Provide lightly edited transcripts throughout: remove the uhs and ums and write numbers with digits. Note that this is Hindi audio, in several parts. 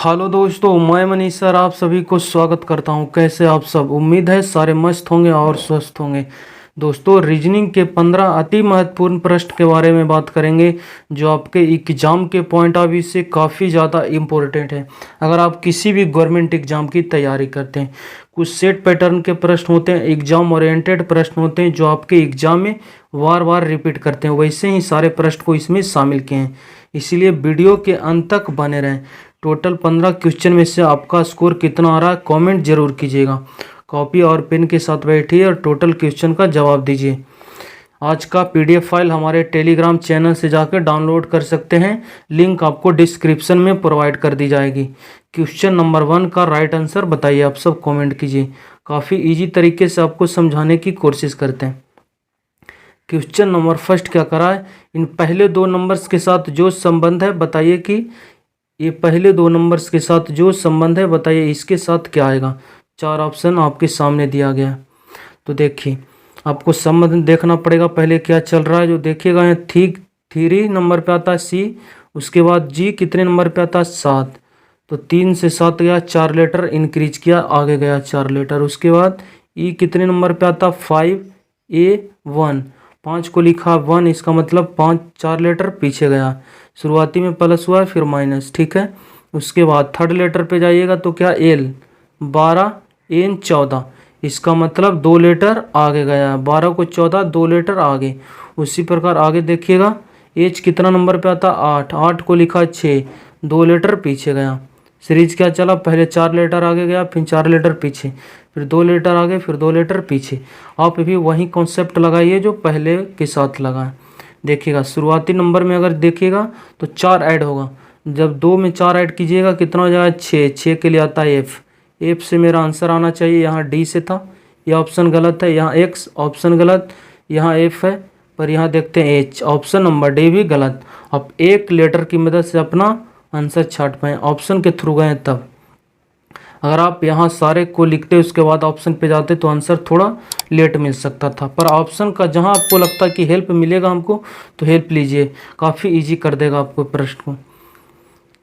हेलो दोस्तों, मैं मनीष सर आप सभी को स्वागत करता हूं। कैसे आप सब? उम्मीद है सारे मस्त होंगे और स्वस्थ होंगे। दोस्तों, रीजनिंग के 15 अति महत्वपूर्ण प्रश्न के बारे में बात करेंगे जो आपके एग्जाम के पॉइंट ऑफ व्यू से काफ़ी ज़्यादा इम्पोर्टेंट है। अगर आप किसी भी गवर्नमेंट एग्जाम की तैयारी करते हैं, कुछ सेट पैटर्न के प्रश्न होते हैं, एग्जाम ओरिएंटेड प्रश्न होते हैं जो आपके एग्जाम में बार बार रिपीट करते हैं, वैसे ही सारे प्रश्न को इसमें शामिल किए हैं। इसीलिए वीडियो के अंत तक बने रहें। टोटल 15 क्वेश्चन में से आपका स्कोर कितना आ रहा है कमेंट जरूर कीजिएगा। कॉपी और पेन के साथ बैठिए और टोटल क्वेश्चन का जवाब दीजिए। आज का पीडीएफ फाइल हमारे टेलीग्राम चैनल से जाकर डाउनलोड कर सकते हैं, लिंक आपको डिस्क्रिप्शन में प्रोवाइड कर दी जाएगी। क्वेश्चन नंबर 1 का राइट आंसर बताइए, आप सब कमेंट कीजिए। काफ़ी इजी तरीके से आपको समझाने की कोशिश करते हैं। क्वेश्चन नंबर फर्स्ट क्या करा है, इन पहले दो नंबर्स के साथ जो संबंध है बताइए कि ये पहले दो नंबर्स के साथ जो संबंध है बताइए इसके साथ क्या आएगा। 4 ऑप्शन आपके सामने दिया गया है। तो देखिए, आपको संबंध देखना पड़ेगा पहले क्या चल रहा है। जो देखिएगा यहाँ 3 नंबर पे आता है सी, उसके बाद जी कितने नंबर पे आता है 7। तो 3 से 7 गया, 4 लेटर इंक्रीज किया, आगे गया 4 लेटर। उसके बाद ई कितने नंबर पे आता 5, ए 1, 5 को लिखा 1, इसका मतलब 4 लेटर पीछे गया। शुरुआती में प्लस हुआ फिर माइनस, ठीक है। उसके बाद थर्ड लेटर पे जाइएगा तो क्या एल 12, एन 14, इसका मतलब 2 लेटर आगे गया। 12 को 14, 2 लेटर आगे। उसी प्रकार आगे देखिएगा, एच कितना नंबर पे आता 8, 8 को लिखा 6, 2 लेटर पीछे गया। सीरीज क्या चला, पहले 4 लेटर आगे गया, फिर 4 लेटर पीछे, फिर 2 लेटर आगे, फिर 2 लेटर पीछे। आप भी वही कॉन्सेप्ट लगाइए जो पहले के साथ लगा। देखिएगा शुरुआती नंबर में अगर देखिएगा तो 4 ऐड होगा। जब 2 में 4 ऐड कीजिएगा कितना हो जाएगा 6, 6 के लिए आता है एफ। एफ से मेरा आंसर आना चाहिए, यहाँ डी से था, यह ऑप्शन गलत है। यहाँ एक्स ऑप्शन गलत, यहाँ एफ है, पर यहाँ देखते हैं एच, ऑप्शन नंबर डी भी गलत। अब एक लेटर की मदद से अपना आंसर छाट पाए, ऑप्शन के थ्रू गए तब। अगर आप यहाँ सारे को लिखते उसके बाद ऑप्शन पे जाते तो आंसर थोड़ा लेट मिल सकता था, पर ऑप्शन का जहाँ आपको लगता है कि हेल्प मिलेगा हमको तो हेल्प लीजिए, काफ़ी इजी कर देगा आपको प्रश्न को।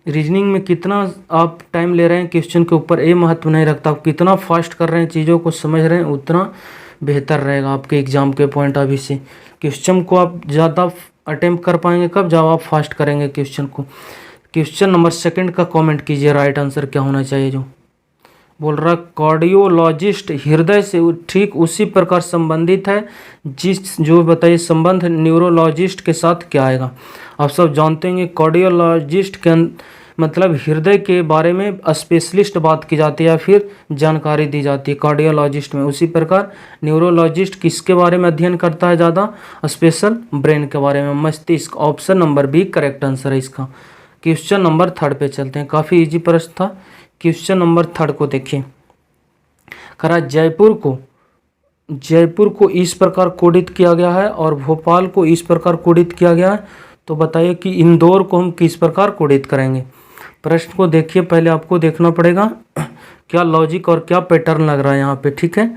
रीजनिंग में कितना आप टाइम ले रहे हैं क्वेश्चन के ऊपर ये महत्व नहीं रखता। आप कितना फास्ट कर रहे हैं, चीज़ों को समझ रहे हैं, उतना बेहतर रहेगा आपके एग्जाम के पॉइंट ऑफ व्यू से। क्वेश्चन को आप ज़्यादा अटेम्प्ट कर पाएंगे कब, जब आप फास्ट करेंगे क्वेश्चन को। क्वेश्चन नंबर 2 का कमेंट कीजिए, राइट आंसर क्या होना चाहिए। जो बोल रहा कार्डियोलॉजिस्ट हृदय से ठीक उसी प्रकार संबंधित है जिस जो बताइए संबंध न्यूरोलॉजिस्ट के साथ क्या आएगा। आप सब जानते हैं कार्डियोलॉजिस्ट के मतलब हृदय के बारे में स्पेशलिस्ट बात की जाती है या फिर जानकारी दी जाती है कार्डियोलॉजिस्ट में। उसी प्रकार न्यूरोलॉजिस्ट किसके बारे में अध्ययन करता है ज़्यादा, स्पेशल ब्रेन के बारे में, मस्तिष्क। Option number B correct answer है इसका। क्वेश्चन नंबर 3 पे चलते हैं, काफ़ी इजी प्रश्न था। क्वेश्चन नंबर 3 को देखिए, करा जयपुर को इस प्रकार कोडित किया गया है और भोपाल को इस प्रकार कोडित किया गया है। तो बताइए कि इंदौर को हम किस प्रकार कोडित करेंगे। प्रश्न को देखिए, पहले आपको देखना पड़ेगा क्या लॉजिक और क्या पैटर्न लग रहा है यहाँ पे, ठीक है।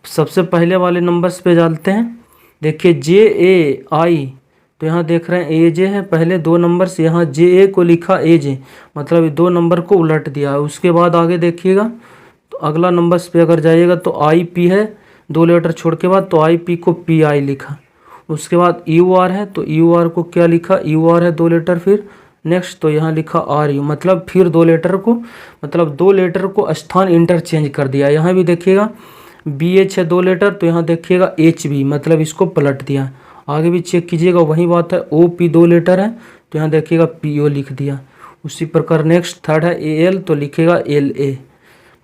सबसे पहले वाले नंबर्स पे जाते हैं। देखिए जे ए आई, तो यहाँ देख रहे हैं ए जे है, पहले 2 नंबर से यहाँ जे ए को लिखा ए जे, मतलब 2 नंबर को उलट दिया है। उसके बाद आगे देखिएगा तो अगला नंबर्स पे अगर जाइएगा तो आई पी है, 2 लेटर छोड़ के बाद, तो आई पी को पी आई लिखा। उसके बाद यू आर है, तो यू आर को क्या लिखा, यू आर है 2 लेटर, फिर नेक्स्ट तो यहाँ लिखा आर यू, मतलब फिर 2 लेटर को, मतलब 2 लेटर को स्थान इंटरचेंज कर दिया। यहाँ भी देखिएगा बी एच है 2 लेटर, तो यहाँ देखिएगा एच बी, मतलब इसको पलट दिया। आगे भी चेक कीजिएगा वही बात है, ओ पी 2 लेटर है तो यहाँ देखिएगा पी ओ लिख दिया। उसी प्रकार नेक्स्ट थर्ड है ए एल, तो लिखेगा एल ए,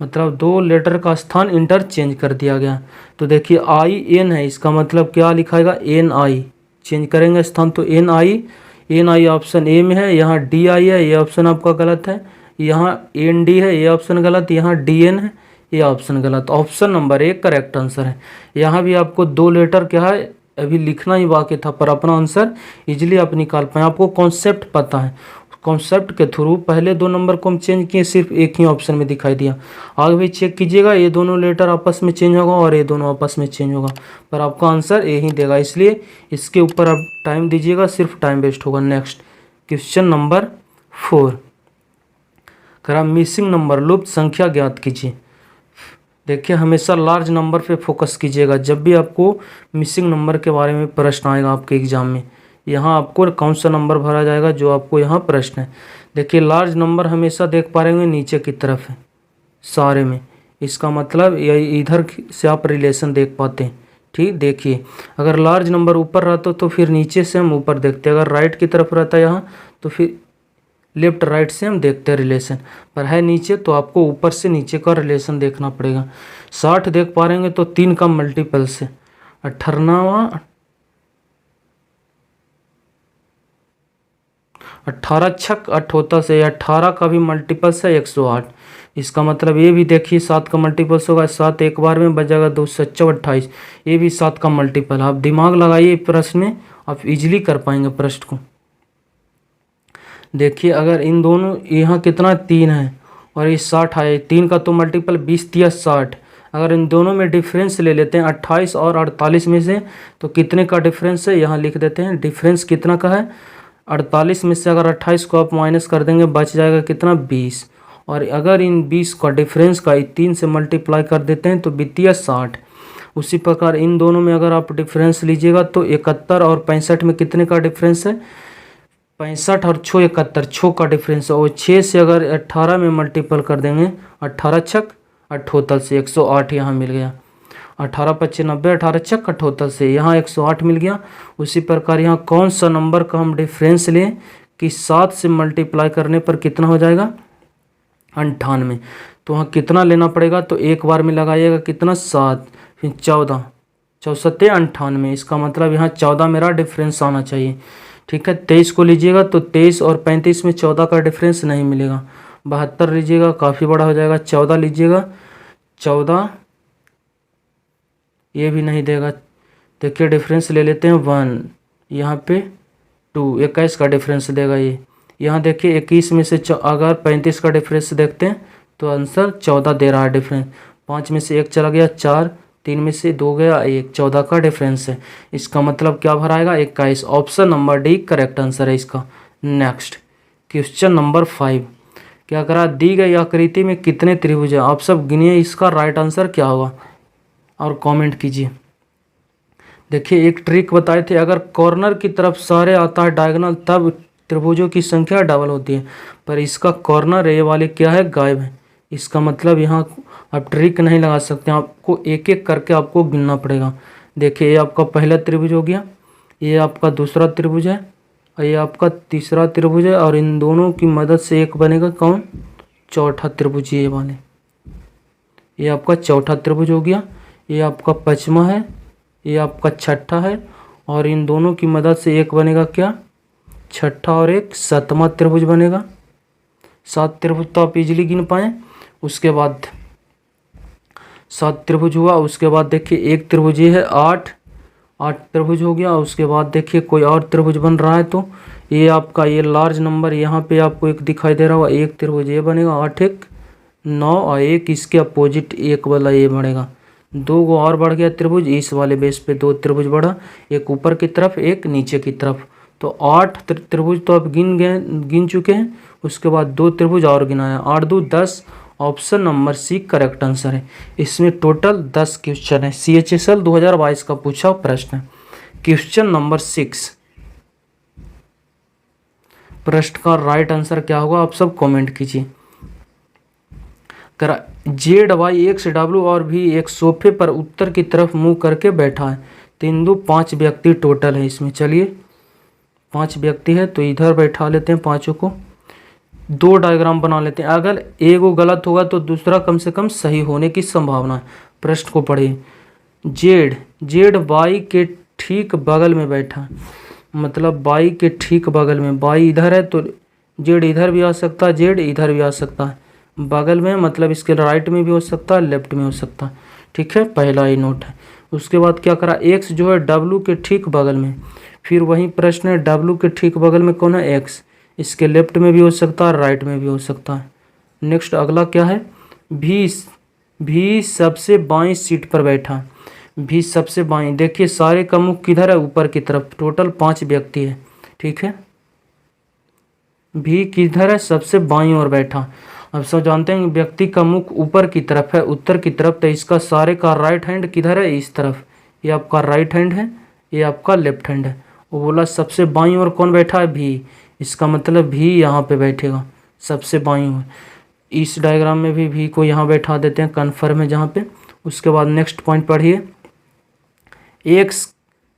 मतलब 2 लेटर का स्थान इंटरचेंज कर दिया गया। तो देखिए आई एन है, इसका मतलब क्या लिखाएगा एन आई, चेंज करेंगे स्थान तो एन आई ऑप्शन ए में है। यहाँ डी आई है, ये ऑप्शन आपका गलत है। यहाँ एन डी है, ये ऑप्शन गलत। यहाँ डी एन है, ये ऑप्शन गलत। ऑप्शन नंबर 1 करेक्ट आंसर है। यहाँ भी आपको 2 लेटर क्या है अभी लिखना ही बाकी था, पर अपना आंसर इजीली आप निकाल पाए। आपको कॉन्सेप्ट पता है, कॉन्सेप्ट के थ्रू पहले 2 नंबर को हम चेंज किए, सिर्फ एक ही ऑप्शन में दिखाई दिया। आगे भी चेक कीजिएगा, ये दोनों लेटर आपस में चेंज होगा और ये दोनों आपस में चेंज होगा, पर आपका आंसर यही देगा। इसलिए इसके ऊपर आप टाइम दीजिएगा, सिर्फ टाइम वेस्ट होगा। नेक्स्ट क्वेश्चन नंबर 4, करा मिसिंग नंबर, लुप्त संख्या ज्ञात कीजिए। देखिए हमेशा लार्ज नंबर पे फोकस कीजिएगा जब भी आपको मिसिंग नंबर के बारे में प्रश्न आएगा आपके एग्जाम में। यहाँ आपको कौन सा नंबर भरा जाएगा जो आपको यहाँ प्रश्न है। देखिए लार्ज नंबर हमेशा देख पा रहे होंगे नीचे की तरफ है सारे में, इसका मतलब ये इधर से आप रिलेशन देख पाते हैं। ठीक, देखिए अगर लार्ज नंबर ऊपर रहता तो फिर नीचे से हम ऊपर देखते, अगर राइट की तरफ रहता यहाँ तो फिर लेफ्ट राइट से हम देखते हैं रिलेशन, पर है नीचे तो आपको ऊपर से नीचे का रिलेशन देखना पड़ेगा। 60 देख पा रहे हैं तो 3 का मल्टीपल से 18वां 18 छक 8 से 18 का भी मल्टीपल से 108। इसका मतलब ये भी देखिए 7 का मल्टीपल होगा, 7 एक बार में बच जाएगा, 2 7 28, ये भी 7 का मल्टीपल। आप दिमाग लगाइए प्रश्न में, आप इजीली कर पाएंगे प्रश्न को। देखिए अगर इन दोनों यहाँ कितना 3 है और ये 60 है, 3 का तो मल्टीपल 20 या 60। अगर इन दोनों में डिफरेंस ले लेते हैं 28 और 48 में से तो कितने का डिफरेंस है यहाँ लिख देते हैं। डिफरेंस कितना का है 48 में से अगर 28 को आप माइनस कर देंगे बच जाएगा कितना 20, और अगर इन 20 का डिफरेंस का 3 से मल्टीप्लाई कर देते हैं तो बीतिया 60। उसी प्रकार इन दोनों में अगर आप डिफरेंस लीजिएगा तो 71 और 65 में कितने का डिफरेंस है 65 और 6 71, 6 का डिफरेंस है, और 6 से अगर 18 में मल्टीपल कर देंगे 18 छक 78 से 108 यहाँ मिल गया। 18 25 90, 18 छक 78 से यहाँ 108 मिल गया। उसी प्रकार यहाँ कौन सा नंबर का हम डिफरेंस लें कि 7 से मल्टीप्लाई करने पर कितना हो जाएगा 98। तो वहाँ कितना लेना पड़ेगा तो एक बार में लगाइएगा कितना 7, फिर 14 64 98, इसका मतलब यहाँ 14 मेरा डिफरेंस आना चाहिए। ठीक है, 23 को लीजिएगा तो 23 और 35 में 14 का डिफरेंस नहीं मिलेगा। 72 लीजिएगा काफ़ी बड़ा हो जाएगा। 14 लीजिएगा 14, ये भी नहीं देगा। देखिए डिफरेंस ले लेते हैं 1, यहाँ पे 2, 21 का डिफरेंस देगा ये। यहाँ देखिए 21 में से अगर 35 का डिफरेंस देखते हैं तो आंसर 14 दे रहा है डिफरेंस। 5 में से 1 चला गया 4, 3 में से 2 गया 1, 14 का डिफरेंस है। इसका मतलब क्या भराएगा 21। Option number D correct answer है इसका। नेक्स्ट क्वेश्चन नंबर 5, क्या करा दी गई आकृति में कितने त्रिभुज है। आप सब गिनिए इसका राइट आंसर क्या होगा और कमेंट कीजिए। देखिए एक ट्रिक बताए थे, अगर कॉर्नर की तरफ सारे आता है डायगोनल तब त्रिभुजों की संख्या डबल होती है, पर इसका कॉर्नर ये वाले क्या है गायब है। इसका मतलब यहाँ आप ट्रिक नहीं लगा सकते, आपको एक एक करके आपको गिनना पड़ेगा। देखिए ये आपका पहला त्रिभुज हो गया, ये आपका दूसरा त्रिभुज है और ये आपका तीसरा त्रिभुज है, और इन दोनों की मदद से एक बनेगा कौन चौथा त्रिभुज। ये वाले ये आपका चौथा त्रिभुज हो गया, ये आपका पांचवा है, ये आपका छठा है, और इन दोनों की मदद से एक बनेगा क्या छठा और एक सातवां त्रिभुज बनेगा। 7 त्रिभुज तो आप इजीली गिन पाएँ। उसके बाद 7 त्रिभुज हुआ, उसके बाद देखिए एक त्रिभुज ये है 8 त्रिभुज हो गया। उसके बाद देखिए कोई और त्रिभुज बन रहा है, तो ये आपका ये लार्ज नंबर यहाँ पे आपको एक दिखाई दे रहा होगा, एक त्रिभुज ये बनेगा 8 1 9, और एक इसके अपोजिट एक वाला ये बढ़ेगा। 2 गो और बढ़ गया त्रिभुज, इस वाले बेस पे 2 त्रिभुज बढ़ा, एक ऊपर की तरफ एक नीचे की तरफ। तो 8 त्रिभुज तो आप गिन चुके हैं। उसके बाद 2 त्रिभुज और गिनाया, 8 2 10। Option number C correct answer है। इसमें टोटल 10 क्वेश्चन है, CHSL 2022 का पूछा प्रश्न है। क्वेश्चन नंबर 6, प्रश्न का राइट आंसर क्या होगा आप सब कमेंट कीजिए। करा ZYXW और भी एक सोफे पर उत्तर की तरफ मुंह करके बैठा है। 3 2 5 व्यक्ति टोटल है इसमें। चलिए 5 व्यक्ति है तो इधर बैठा लेते हैं पांचों को। 2 डायग्राम बना लेते हैं, अगर एक वो गलत होगा तो दूसरा कम से कम सही होने की संभावना है। प्रश्न को पढ़िए। जेड बाई के ठीक बगल में बैठा है, मतलब बाई के ठीक बगल में, बाई इधर है तो जेड इधर भी आ सकता है, जेड इधर भी आ सकता है। बगल में मतलब इसके राइट में भी हो सकता है, लेफ्ट में हो सकता है। ठीक है, पहला ही नोट है। उसके बाद क्या करा, एक्स जो है डब्लू के ठीक बगल में, फिर वही प्रश्न है डब्लू के ठीक बगल में कौन है एक्स, इसके लेफ्ट में भी हो सकता है, राइट में भी हो सकता है। नेक्स्ट अगला क्या है, भी सबसे बाईं सीट पर बैठा, भी सबसे बाईं। देखिए सारे का मुख किधर है, ऊपर की तरफ। टोटल 5 व्यक्ति है। ठीक है, भी किधर है, सबसे बाईं ओर बैठा। अब सब जानते हैं कि व्यक्ति का मुख ऊपर की तरफ है, उत्तर की तरफ, तो इसका सारे का राइट हैंड किधर है, इस तरफ। ये आपका राइट हैंड है, ये आपका लेफ्ट हैंड है। वो बोला सबसे बाईं ओर कौन बैठा है, भी। इसका मतलब भी यहाँ पे बैठेगा सबसे बाईं ओर। इस डायग्राम में भी को यहाँ बैठा देते हैं, कन्फर्म है जहाँ पे। उसके बाद नेक्स्ट पॉइंट पढ़िए, एक्स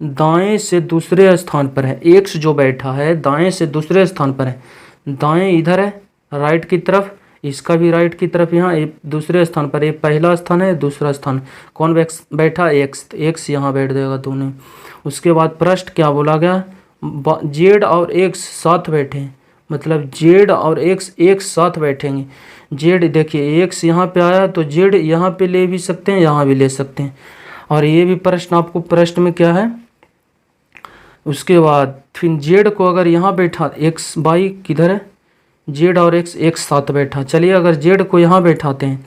दाएं से दूसरे स्थान पर है। एक्स जो बैठा है दाएं से दूसरे स्थान पर है। दाएं इधर है राइट की तरफ, इसका भी राइट की तरफ, यहाँ दूसरे स्थान पर। ये पहला स्थान है, दूसरा स्थान। कौन बैठा, एक्स। एक्स यहाँ बैठ जाएगा दोनों। उसके बाद पृष्ठ क्या बोला गया, जेड और एक्स साथ बैठे हैं, मतलब जेड और एक्स एक साथ बैठेंगे। जेड देखिए एक्स यहाँ पे आया तो जेड यहाँ पे ले भी सकते हैं, यहाँ भी ले सकते हैं। और ये भी प्रश्न आपको, प्रश्न में क्या है, उसके बाद फिर जेड को अगर यहाँ बैठा, एक्स बाई किधर है, जेड और एक्स एक साथ बैठा। चलिए अगर जेड को यहाँ बैठाते हैं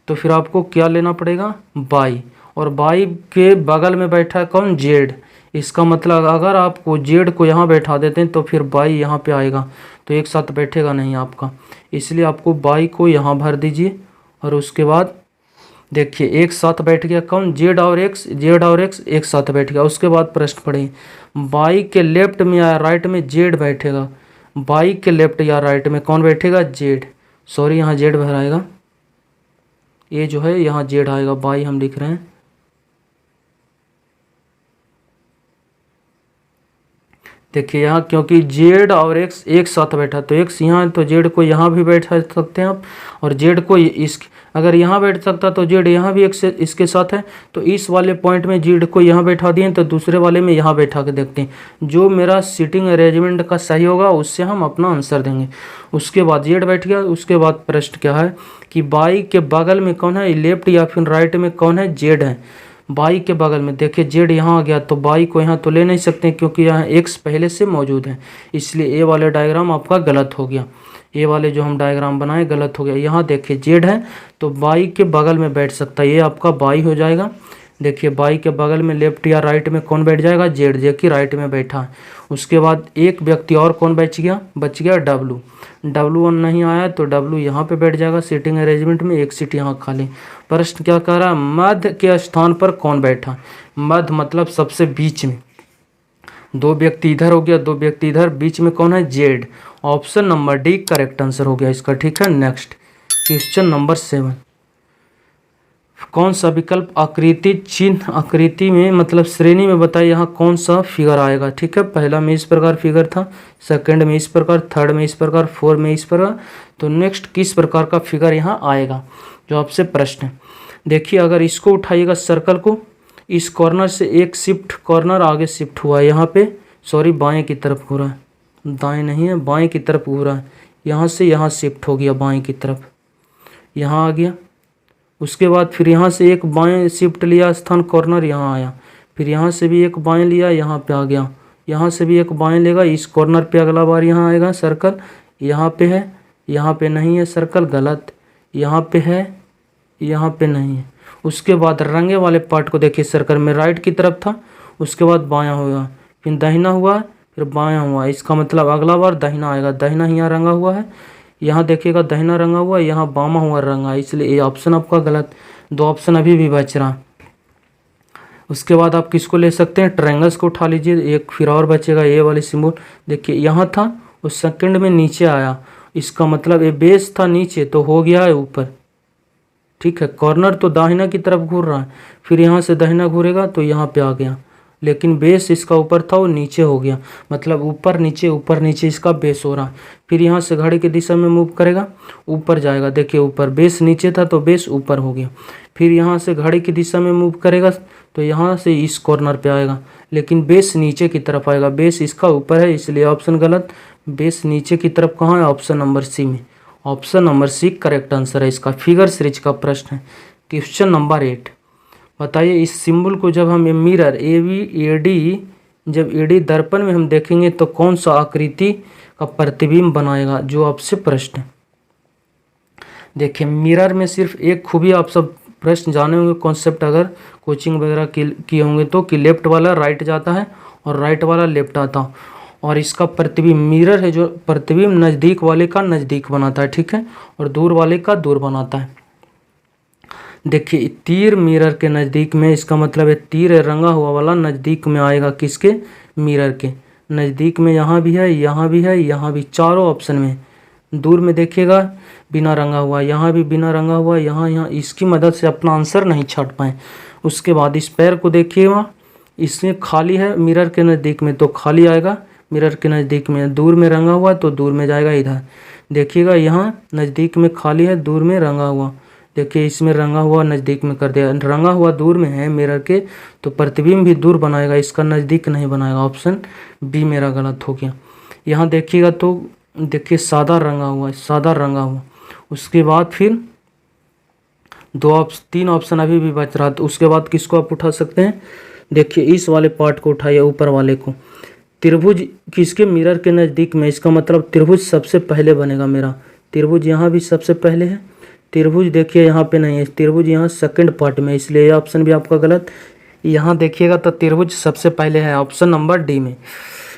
तो फिर आपको क्या लेना पड़ेगा, बाई। और बाई के बगल में बैठा है कौन, जेड। इसका मतलब अगर आपको जेड को यहाँ बैठा देते हैं तो फिर बाई यहाँ पे आएगा, तो एक साथ बैठेगा नहीं आपका, इसलिए आपको बाई को यहाँ भर दीजिए। और उसके बाद देखिए एक साथ बैठ गया कौन, जेड और एक्स। जेड और एक्स एक साथ बैठ गया। उसके बाद प्रश्न पढ़े, बाई के लेफ्ट में या राइट में जेड बैठेगा। बाई के लेफ्ट या राइट में कौन बैठेगा, जेड। सॉरी यहाँ जेड भर आएगा, ये जो है यहाँ जेड आएगा, बाई हम लिख रहे हैं। देखिए यहाँ क्योंकि जेड और एक्स एक साथ बैठा, तो एक्स यहाँ है तो जेड को यहाँ भी बैठा सकते हैं आप। और जेड को इस, अगर यहाँ बैठ सकता तो जेड यहाँ भी एक से इसके साथ है, तो इस वाले पॉइंट में जेड को यहाँ बैठा दिए, तो दूसरे वाले में यहाँ बैठा के देखते हैं। जो मेरा सीटिंग अरेंजमेंट का सही होगा उससे हम अपना आंसर देंगे। उसके बाद जेड बैठ गया। उसके बाद प्रश्न क्या है कि बाई के बगल में कौन है, लेफ्ट या फिर राइट में कौन है, जेड है। बाई के बगल में देखिए जेड यहाँ आ गया, तो बाई को यहाँ तो ले नहीं सकते क्योंकि यहाँ एक्स पहले से मौजूद है, इसलिए ए वाले डायग्राम आपका गलत हो गया। ए वाले जो हम डायग्राम बनाए गलत हो गया। यहाँ देखिए जेड है तो बाई के बगल में बैठ सकता है, ये आपका बाई हो जाएगा। देखिए बाई के बगल में लेफ्ट या राइट में कौन बैठ जाएगा, जेड, जो कि राइट में बैठा है। उसके बाद एक व्यक्ति और कौन बच गया डब्लू। डब्लू नहीं आया तो डब्लू यहाँ पे बैठ जाएगा सीटिंग अरेंजमेंट में, एक सीट यहाँ खाली। प्रश्न क्या कह रहा है, मध्य के स्थान पर कौन बैठा। मध्य मतलब सबसे बीच में। दो व्यक्ति इधर हो गया, दो व्यक्ति इधर, बीच में कौन है, Z. Option number D correct answer हो गया इसका, ठीक है। नेक्स्ट क्वेश्चन नंबर 7, कौन सा विकल्प आकृति चिन्ह आकृति में मतलब श्रेणी में बताइए, यहाँ कौन सा फिगर आएगा, ठीक है। पहला में इस प्रकार फिगर था, सेकंड में इस प्रकार, थर्ड में इस प्रकार, फोर्थ में इस प्रकार, तो नेक्स्ट किस प्रकार का फिगर यहाँ आएगा, जो आपसे प्रश्न है। देखिए अगर इसको उठाइएगा सर्कल को, इस कॉर्नर से एक शिफ्ट कॉर्नर आगे शिफ्ट हुआ है यहाँ पे, सॉरी बाएं की तरफ हो रहा है, दाएं नहीं है, बाएं की तरफ हो रहा है। यहाँ से यहाँ शिफ्ट हो गया बाएं की तरफ, यहाँ आ गया। उसके बाद फिर यहाँ से एक बाएं शिफ्ट लिया स्थान, कॉर्नर यहाँ आया। फिर यहाँ से भी एक बाएं लिया, यहाँ पे आ गया। यहाँ से भी एक बाएं लेगा, इस कॉर्नर पे अगला बार यहाँ आएगा सर्कल। यहाँ पे है, यहाँ पे नहीं है सर्कल, गलत। यहाँ पे है, यहाँ पे नहीं है। उसके बाद रंगे वाले पार्ट को देखिए, सर्कल में राइट की तरफ था, उसके बाद बायां हुआ, फिर दाहिना हुआ, फिर बायां हुआ। इसका मतलब अगला बार दाहिना आएगा। दाहिना यहाँ रंगा हुआ है, यहाँ देखिएगा दाहिना रंगा हुआ, यहाँ बामा हुआ रंगा, इसलिए ये ऑप्शन आपका गलत। दो ऑप्शन अभी भी बच रहा। उसके बाद आप किसको ले सकते हैं, ट्रायंगल्स को उठा लीजिए। एक फिर और बचेगा ये वाले सिंबल, देखिए यहाँ था, उस सेकंड में नीचे आया, इसका मतलब ये बेस था नीचे तो हो गया है ऊपर, ठीक है। कॉर्नर तो दाहिना की तरफ घूर रहा है, फिर यहाँ से दाहिना घूरेगा तो यहाँ पे आ गया, लेकिन बेस इसका ऊपर था वो नीचे हो गया, मतलब ऊपर नीचे इसका बेस हो रहा है। फिर यहाँ से घड़ी की दिशा में मूव करेगा, ऊपर जाएगा, देखिए ऊपर, बेस नीचे था तो बेस ऊपर हो गया। फिर यहाँ से घड़ी की दिशा में मूव करेगा तो यहाँ से इस कॉर्नर पे आएगा, लेकिन बेस नीचे की तरफ आएगा, बेस इसका ऊपर है, इसलिए ऑप्शन गलत। बेस नीचे की तरफ कहाँ है, ऑप्शन नंबर सी में। Option number C correct answer है इसका। फिगर सीरीज का प्रश्न है। क्वेश्चन नंबर 8, बताइए इस सिंबल को जब हम मिरर AD जब AD दर्पण में हम देखेंगे तो कौन सा आकृति का प्रतिबिंब बनाएगा, जो आपसे प्रश्न है। देखिए मिरर में सिर्फ एक खूबी आप सब प्रश्न जाने होंगे, कॉन्सेप्ट अगर कोचिंग वगैरह किए होंगे तो, कि लेफ्ट वाला राइट जाता है और राइट वाला लेफ्ट आता, और इसका प्रतिबिंब मिरर है जो प्रतिबिंब नज़दीक वाले का नज़दीक बनाता है, ठीक है, और दूर वाले का दूर बनाता है। देखिए तीर मिरर के नज़दीक में, इसका मतलब है तीर रंगा हुआ वाला नज़दीक में आएगा, किसके, मिरर के नज़दीक में। यहाँ भी है, यहाँ भी है, यहाँ भी, चारों ऑप्शन में। दूर में देखिएगा बिना रंगा हुआ, यहाँ भी बिना रंगा हुआ, यहाँ इसकी मदद से अपना आंसर नहीं छाट पाए। उसके बाद इस पैर को देखिएगा, इसमें खाली है मिरर के नज़दीक में तो खाली आएगा मिरर के नज़दीक में, दूर में रंगा हुआ तो दूर में जाएगा इधर। देखिएगा यहाँ नज़दीक में खाली है, दूर में रंगा हुआ, देखिए इसमें रंगा हुआ नज़दीक में कर दिया, रंगा हुआ दूर में है मिरर के तो प्रतिबिंब भी दूर बनाएगा, इसका नज़दीक नहीं बनाएगा। ऑप्शन बी मेरा गलत हो गया। यहाँ देखिएगा तो देखिए सादा रंगा हुआ है, सादा रंगा हुआ। उसके बाद फिर तीन ऑप्शन अभी भी बच रहा, तो उसके बाद किसको आप उठा सकते हैं, देखिए इस वाले पार्ट को उठाइए, ऊपर वाले को। त्रिभुज किसके, मिरर के नज़दीक में, इसका मतलब त्रिभुज सबसे पहले बनेगा मेरा। त्रिभुज यहाँ भी सबसे पहले है, त्रिभुज देखिए यहाँ पे नहीं है, त्रिभुज यहाँ सेकंड पार्ट में, इसलिए ये ऑप्शन भी आपका गलत। यहाँ देखिएगा तो त्रिभुज सबसे पहले है, ऑप्शन नंबर डी में।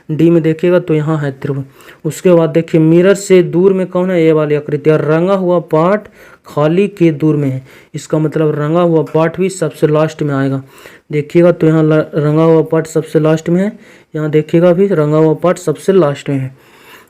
डी में देखिएगा तो यहाँ है त्रिभुज। उसके बाद देखिए मिरर से दूर में कौन है, ये वाली आकृति, और रंगा हुआ पार्ट खाली के दूर में है, इसका मतलब रंगा हुआ पार्ट भी सबसे लास्ट में आएगा। देखिएगा तो यहाँ रंगा हुआ पार्ट सबसे लास्ट में है, यहाँ देखिएगा भी रंगा हुआ पार्ट सबसे लास्ट में है।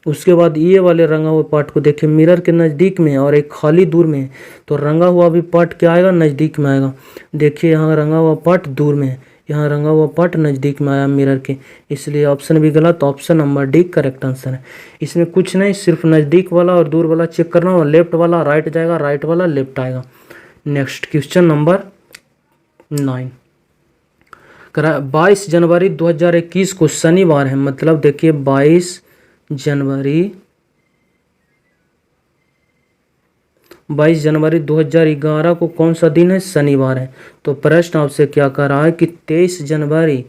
उसके बाद ये वाले रंगा हुआ पार्ट को देखिए मिरर के नज़दीक में और एक खाली दूर में है, तो रंगा हुआ भी पार्ट क्या आएगा, नज़दीक में आएगा। देखिए यहाँ रंगा हुआ पार्ट दूर में है, यहाँ रंगा हुआ पार्ट नज़दीक में आया मिरर के, इसलिए ऑप्शन भी गलत, option number D correct answer है। इसमें कुछ नहीं, सिर्फ नज़दीक वाला और दूर वाला चेक करना, और लेफ्ट वाला राइट जाएगा, राइट वाला लेफ्ट आएगा। नेक्स्ट क्वेश्चन नंबर 9 करा 22 जनवरी 2021 को शनिवार है, मतलब देखिए 22 जनवरी 2011 को कौन सा दिन है, शनिवार है। तो प्रश्न आपसे क्या कर रहा है कि 23 जनवरी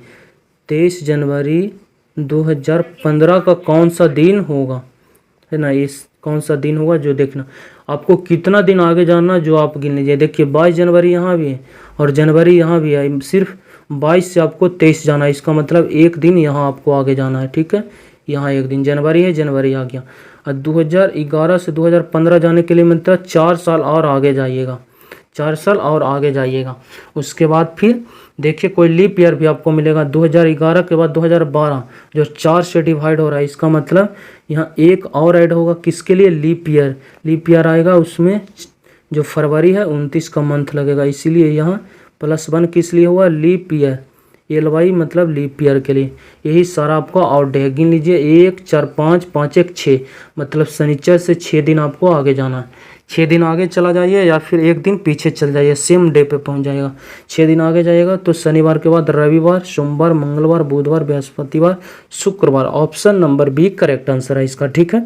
2015 का कौन सा दिन होगा, है ना, इस कौन सा दिन होगा जो देखना। आपको कितना दिन आगे जाना जो आप गिन लीजिए। देखिए 22 जनवरी यहाँ भी है और जनवरी यहाँ भी है, सिर्फ 22 से आपको 23 जाना है, इसका मतलब एक दिन यहाँ आपको आगे जाना है, ठीक है। यहाँ एक दिन जनवरी है, जनवरी आ गया। और 2011 से 2015 जाने के लिए मतलब 4 साल और आगे जाइएगा, 4 साल और आगे जाइएगा। उसके बाद फिर देखिए कोई लीप ईयर भी आपको मिलेगा, 2011 के बाद 2012 जो 4 से डिवाइड हो रहा है, इसका मतलब यहाँ एक और ऐड होगा, किसके लिए, लीप ईयर। लीप ईयर आएगा, उसमें जो फरवरी है 29 का मंथ लगेगा, इसीलिए यहाँ +1 किस लिए हुआ, लीप ईयर। LY मतलब लीप ईयर के लिए। यही सारा आपको आउट डे गिन लीजिए, 1 4 5 5 1 6, मतलब शनिचर से 6 दिन आपको आगे जाना है। 6 दिन आगे चला जाइए या फिर एक दिन पीछे चल जाइए, सेम डे पे पहुंच जाएगा। 6 दिन आगे जाएगा तो शनिवार के बाद रविवार, सोमवार, मंगलवार, बुधवार, बृहस्पतिवार, शुक्रवार। Option number B correct answer है इसका, ठीक है।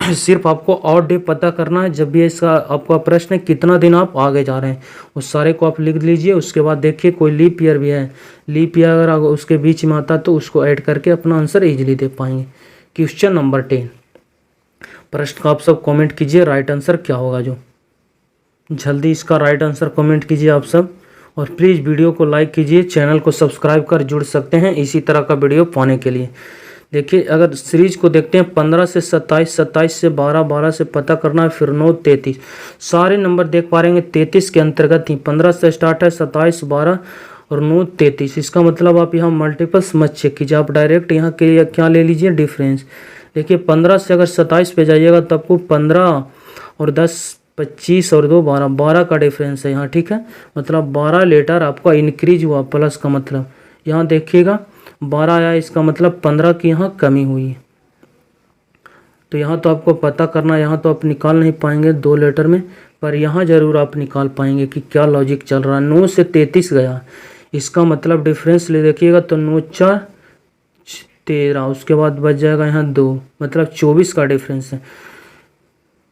सिर्फ आपको और डे पता करना है, जब भी इसका आपका प्रश्न है कितना दिन आप आगे जा रहे हैं, उस सारे को आप लिख लीजिए। उसके बाद देखिए कोई लीप ईयर भी है, लीप ईयर अगर उसके बीच में आता तो उसको ऐड करके अपना आंसर इजीली दे पाएंगे। क्वेश्चन नंबर 10 प्रश्न का आप सब कमेंट कीजिए, राइट आंसर क्या होगा, जो जल्दी इसका राइट आंसर कमेंट कीजिए आप सब, और प्लीज़ वीडियो को लाइक कीजिए, चैनल को सब्सक्राइब कर जुड़ सकते हैं इसी तरह का वीडियो पाने के लिए। देखिए अगर सीरीज को देखते हैं 15 से 27, 27 से 12, 12 से पता करना है, फिर 9 33, सारे नंबर देख पा रहेंगे 33 के अंतर्गत ही। 15 से स्टार्ट है, 27, 12 और 9 33। इसका मतलब आप यहाँ मल्टीपल्स मत चेक कीजिए, आप डायरेक्ट यहाँ के लिए क्या ले लीजिए, डिफरेंस। देखिए 15 से अगर 27 पे जाइएगा तो आपको 15 और 10 25 और 2 12, 12 का डिफरेंस है यहाँ, ठीक है। मतलब 12 लेटर आपका इंक्रीज हुआ, प्लस का मतलब यहाँ देखिएगा 12 आया, इसका मतलब 15 की यहाँ कमी हुई है। तो यहाँ तो आपको पता करना, यहाँ तो आप निकाल नहीं पाएंगे 2 लेटर में, पर यहाँ ज़रूर आप निकाल पाएंगे कि क्या लॉजिक चल रहा है। 9 से 33 गया, इसका मतलब डिफरेंस ले देखिएगा तो 9 4 13, उसके बाद बच जाएगा यहाँ 2, मतलब 24 का डिफरेंस है।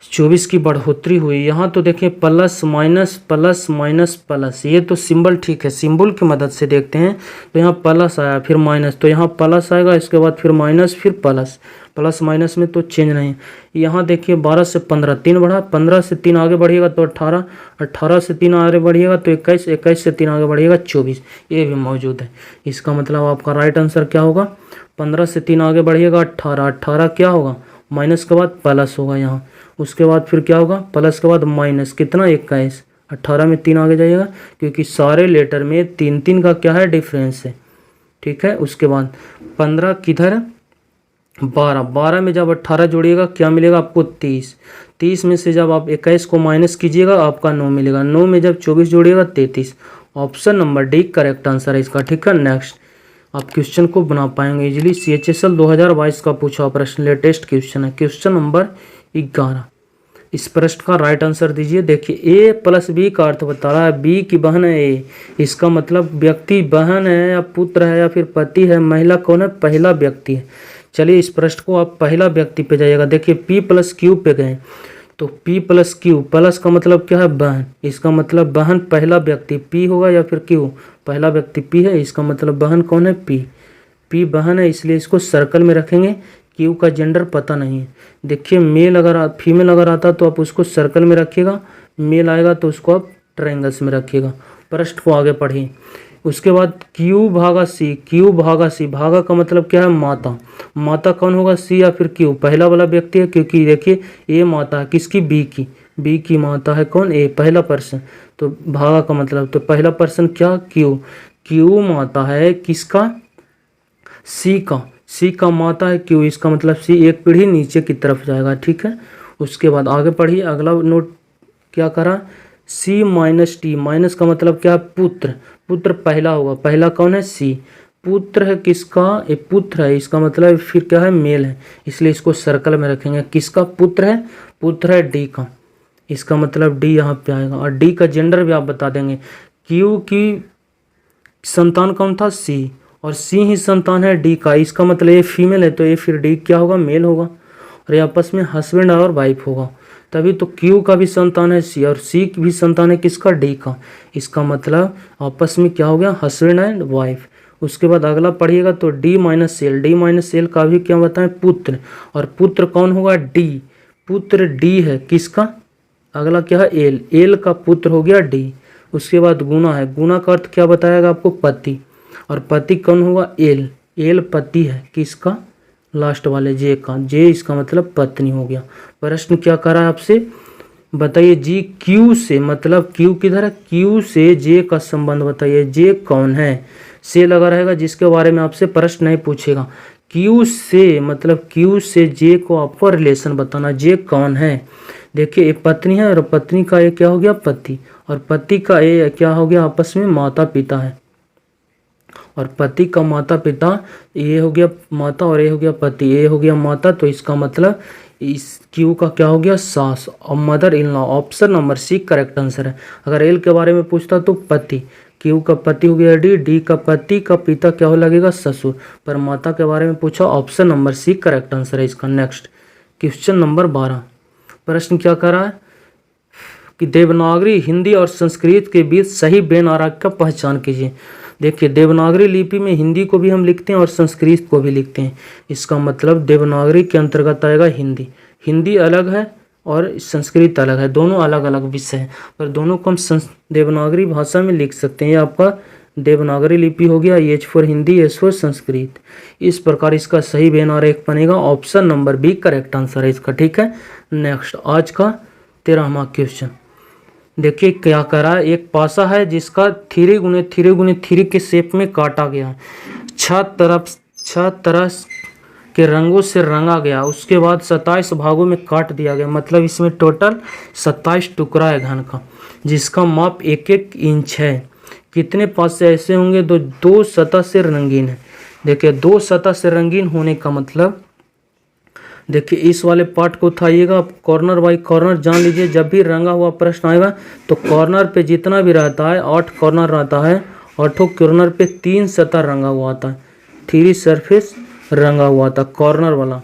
24 की बढ़ोतरी हुई। यहाँ तो देखिए plus minus plus minus plus, ये तो सिंबल ठीक है, सिंबल की मदद से देखते हैं। तो यहाँ प्लस आया, फिर माइनस, तो यहाँ प्लस आएगा, इसके बाद फिर माइनस, फिर प्लस। प्लस माइनस में तो चेंज नहीं। यहाँ देखिए 12 से 15 3 बढ़ा, 15 से 3 आगे बढ़िएगा तो 18, 18 से 3 आगे बढ़िएगा तो 21, 21 से 3 आगे बढ़िएगा 24, ये भी मौजूद है। इसका मतलब आपका राइट आंसर क्या होगा, 15 से 3 आगे बढ़िएगा 18, 18 क्या होगा माइनस के बाद प्लस होगा यहाँ, उसके बाद फिर क्या होगा प्लस के बाद माइनस, कितना 21, 18 में 3 आगे जाइएगा क्योंकि सारे लेटर में 3 का क्या है डिफरेंस है, ठीक है। उसके बाद 15 किधर है 12, 12 में जब 18 जोड़िएगा क्या मिलेगा आपको 30, 30 में से जब आप 21 को माइनस कीजिएगा आपका 9 मिलेगा, 9 में जब 24 जोड़िएगा 33। Option number D correct answer है इसका, ठीक है। नेक्स्ट आप क्वेश्चन को बना पाएंगे इजीली, CHSL 2022 का पूछा प्रश्न, लेटेस्ट क्वेश्चन है। क्वेश्चन नंबर 11, इस प्रश्न का राइट आंसर दीजिए। देखिए A प्लस बी का अर्थ बता रहा है, बी की बहन है A, इसका मतलब व्यक्ति बहन है या पुत्र है या फिर पति है, महिला कौन है पहला व्यक्ति है। चलिए इस प्रश्न को आप पहला व्यक्ति पे जाइएगा। देखिए P प्लस Q पे गए तो P प्लस Q, प्लस का मतलब क्या है बहन, इसका मतलब बहन पहला व्यक्ति P होगा या फिर Q, पहला व्यक्ति P है, इसका मतलब बहन कौन है P बहन है, इसलिए इसको सर्कल में रखेंगे। Q का जेंडर पता नहीं है। देखिए मेल अगर फीमेल अगर आता तो आप उसको सर्कल में रखिएगा, मेल आएगा तो उसको आप ट्रायंगल्स में रखिएगा। प्रश्न को आगे पढ़िए। उसके बाद Q भागा C, भागा का मतलब क्या है माता, माता कौन होगा C या फिर Q, पहला वाला व्यक्ति है क्योंकि देखिए A माता है किसकी B की माता है कौन A, पहला पर्सन, तो भागा का मतलब तो पहला पर्सन क्या Q माता है किसका C का माता है Q, इसका मतलब C एक पीढ़ी नीचे की तरफ जाएगा, ठीक है। उसके बाद आगे पढ़िए, अगला नोट क्या करा C माइनस T, माइनस का मतलब क्या है पुत्र पहला होगा, पहला कौन है C, पुत्र है किसका एक पुत्र है, इसका मतलब फिर क्या है मेल है, इसलिए इसको सर्कल में रखेंगे। किसका पुत्र है D का, इसका मतलब D यहाँ पे आएगा और D का जेंडर भी आप बता देंगे। Q की संतान कौन था C और C ही संतान है D का, इसका मतलब ये फीमेल है तो ये फिर D क्या होगा मेल होगा और ये आपस में हस्बैंड और वाइफ होगा, तभी तो Q का भी संतान है C और C की भी संतान है किसका D का, इसका मतलब आपस में क्या हो गया हस्बैंड एंड वाइफ। उसके बाद अगला पढ़िएगा तो D माइनस एल का भी क्या बताएं पुत्र, और पुत्र कौन होगा D, पुत्र D है किसका, अगला क्या है एल का पुत्र हो गया D। उसके बाद गुना है, गुना का अर्थ क्या बताएगा आपको पति, और पति कौन होगा एल पति है किसका लास्ट वाले जे का, जे इसका मतलब पत्नी हो गया। प्रश्न क्या कर रहा है आपसे बताइए जी Q से, मतलब Q किधर है, Q से जे का संबंध बताइए, जे कौन है, से लगा रहेगा जिसके बारे में आपसे प्रश्न नहीं पूछेगा। Q से मतलब Q से जे को आपको रिलेशन बताना, जे कौन है। देखिए ये पत्नी है और पत्नी का ये क्या हो गया पति, और पति का ये क्या हो गया आपस में माता पिता है, और पति का माता पिता ये हो गया माता और ये हो गया पति, ये हो गया माता, तो इसका मतलब इस Q का क्या हो गया सास और mother in law. Option number C correct answer है। अगर एल के बारे में पूछता तो पति, Q का पति हो गया डी का पति का पिता क्या हो लगेगा ससुर, पर माता के बारे में पूछा option number C correct answer है इसका। नेक्स्ट क्वेश्चन नंबर 12, प्रश्न क्या कर रहा है कि देवनागरी हिंदी और संस्कृत के बीच सही बेन आराग का पहचान कीजिए। देखिए देवनागरी लिपि में हिंदी को भी हम लिखते हैं और संस्कृत को भी लिखते हैं, इसका मतलब देवनागरी के अंतर्गत आएगा हिंदी अलग है और संस्कृत अलग है, दोनों अलग अलग विषय हैं, पर दोनों को हम देवनागरी भाषा में लिख सकते हैं। ये आपका देवनागरी लिपि हो गया, H for Hindi, S for Sanskrit. इस प्रकार इसका सही बेन आरेख बनेगा, option number B correct answer है इसका, ठीक है। नेक्स्ट आज का 13वां क्वेश्चन देखिए क्या करा, एक पासा है जिसका 3x3 के शेप में काटा गया है, 6 तरह के रंगों से रंगा गया, उसके बाद 27 भागों में काट दिया गया, मतलब इसमें टोटल 27 टुकड़ा है घन का, जिसका माप 1-1 इंच है। कितने पासे ऐसे होंगे तो 2 सतह से रंगीन है। देखिए 2 सतह से रंगीन होने का मतलब, देखिए इस वाले पार्ट को उठाइएगा, कॉर्नर बाई कॉर्नर जान लीजिए, जब भी रंगा हुआ प्रश्न आएगा तो कॉर्नर पे जितना भी रहता है 8 कॉर्नर रहता है, 8 कॉर्नर पे 3 सतह रंगा हुआ आता है, 3 सरफेस रंगा हुआ था कॉर्नर वाला,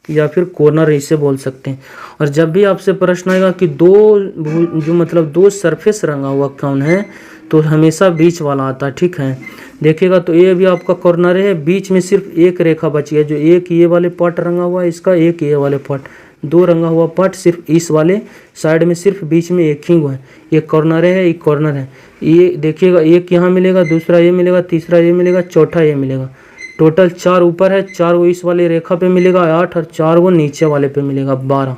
या फिर कॉर्नर इसे बोल सकते हैं। और जब भी आपसे प्रश्न आएगा कि दो सरफेस रंगा हुआ कौन है, तो हमेशा बीच वाला आता है, ठीक है। देखिएगा तो ये भी आपका कॉर्नर है, बीच में सिर्फ एक रेखा बची है, जो एक ये वाले पार्ट रंगा हुआ है इसका, एक ये वाले पार्ट दो रंगा हुआ पार्ट सिर्फ इस वाले साइड में, सिर्फ बीच में एक ही हुआ है, एक कॉर्नर है, एक कॉर्नर है। ये देखिएगा, एक यहाँ मिलेगा, दूसरा ये मिलेगा, तीसरा ये मिलेगा, चौथा ये मिलेगा। टोटल 4 ऊपर है, 4 वो इस वाले रेखा पे मिलेगा 8, और 4 वो नीचे वाले पे मिलेगा 12।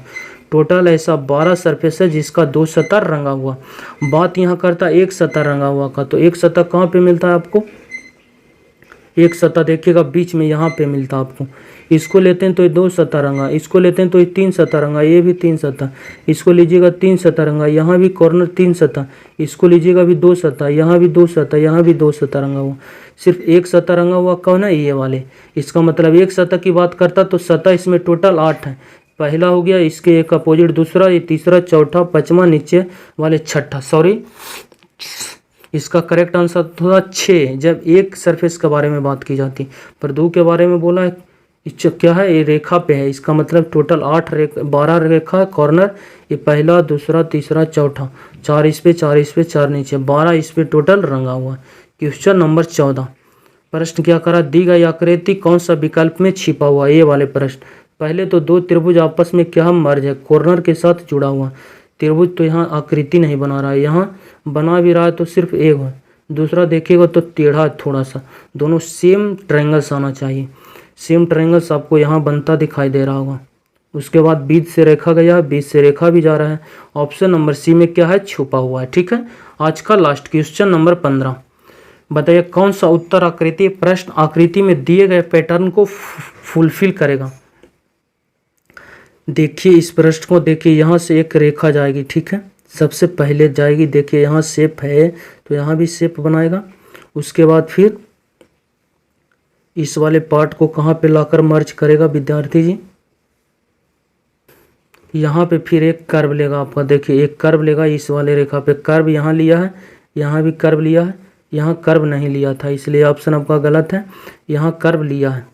टोटल ऐसा 12 सरफेस है जिसका 2 सतह रंगा हुआ। बात यहाँ करता एक सतह रंगा हुआ का, तो एक सतह कहाँ पे मिलता है आपको? एक सतह देखिएगा बीच में यहाँ पे मिलता है आपको। इसको लेते हैं तो ये 2 सतह रंगा, इसको लेते हैं तो ये 3 सतह रंगा, ये भी 3 सतह, इसको लीजिएगा 3 सतह रंगा, यहाँ भी कॉर्नर 3 सतह, इसको लीजिएगा भी 2 सतह, यहाँ भी 2 सतह, यहाँ भी 2 सतह रंगा हुआ। सिर्फ एक सतह रंगा हुआ कौन है? ये वाले। इसका मतलब एक सतह की बात करता तो सतह इसमें टोटल 8 है। पहला हो गया, इसके एक अपोजिट दूसरा, ये तीसरा, चौथा, पांचवा, नीचे वाले छठा, सॉरी इसका करेक्ट आंसर था 6, जब एक सरफेस के बारे में बात की जाती। पर 2 के बारे में बोला है, क्या है? ये रेखा पे है, इसका मतलब टोटल 12 रेखा कॉर्नर, ये पहला, दूसरा, तीसरा, चौथा, 4 इस पे, 4 इस पे, 4 नीचे, 12 इस पे टोटल रंगा हुआ है। क्वेश्चन नंबर 14, प्रश्न क्या करा? दी गई आकृति कौन सा विकल्प में छिपा हुआ? ये वाले प्रश्न। पहले तो 2 त्रिभुज आपस में क्या मर्ज है? कॉर्नर के साथ जुड़ा हुआ। त्रिभुज तो यहाँ आकृति नहीं बना रहा है, यहाँ बना भी रहा है तो सिर्फ एक है। दूसरा देखिएगा तो टेढ़ा थोड़ा सा, दोनों सेम ट्रायंगल्स आना चाहिए। सेम ट्रायंगल्स आपको यहाँ बनता दिखाई दे रहा होगा। उसके बाद बीच से रेखा गया, बीच से रेखा भी जा रहा है। ऑप्शन नंबर सी में क्या है? छुपा हुआ है। ठीक है, आज का लास्ट क्वेश्चन नंबर 15, बताइए कौन सा उत्तर आकृति प्रश्न आकृति में दिए गए पैटर्न को फुलफिल करेगा? देखिए इस प्रश्न को देखिए, यहाँ से एक रेखा जाएगी, ठीक है, सबसे पहले जाएगी। देखिए यहाँ शेप है तो यहाँ भी शेप बनाएगा। उसके बाद फिर इस वाले पार्ट को कहाँ पे लाकर मर्ज करेगा विद्यार्थी जी? यहाँ पे फिर एक कर्व लेगा आपका। देखिए एक कर्व लेगा इस वाले रेखा पे, कर्व यहाँ लिया है, यहाँ भी कर्व लिया है, यहाँ कर्व नहीं लिया था इसलिए ऑप्शन आपका गलत है। यहाँ कर्व लिया है,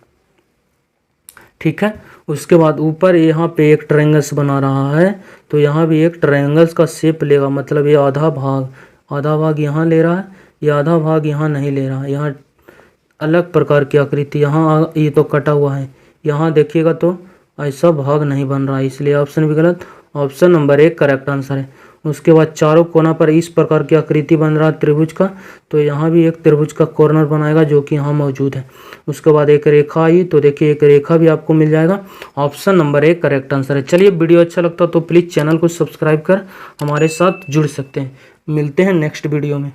ठीक है। उसके बाद ऊपर यहाँ पे एक ट्रायंगल्स बना रहा है तो यहाँ भी एक ट्रायंगल्स का शेप लेगा, मतलब ये आधा भाग यहाँ ले रहा है, ये आधा भाग यहाँ नहीं ले रहा है। यहाँ अलग प्रकार की आकृति, यहाँ ये तो कटा हुआ है, यहाँ देखिएगा तो ऐसा भाग नहीं बन रहा है, इसलिए ऑप्शन भी गलत। ऑप्शन नंबर 1 करेक्ट आंसर है। उसके बाद चारों कोना पर इस प्रकार की आकृति बन रहा है त्रिभुज का, तो यहाँ भी एक त्रिभुज का कॉर्नर बनाएगा जो कि यहाँ मौजूद है। उसके बाद एक रेखा आई तो देखिए एक रेखा भी आपको मिल जाएगा। ऑप्शन नंबर 1 करेक्ट आंसर है। चलिए वीडियो अच्छा लगता तो प्लीज़ चैनल को सब्सक्राइब कर हमारे साथ जुड़ सकते हैं। मिलते हैं नेक्स्ट वीडियो में।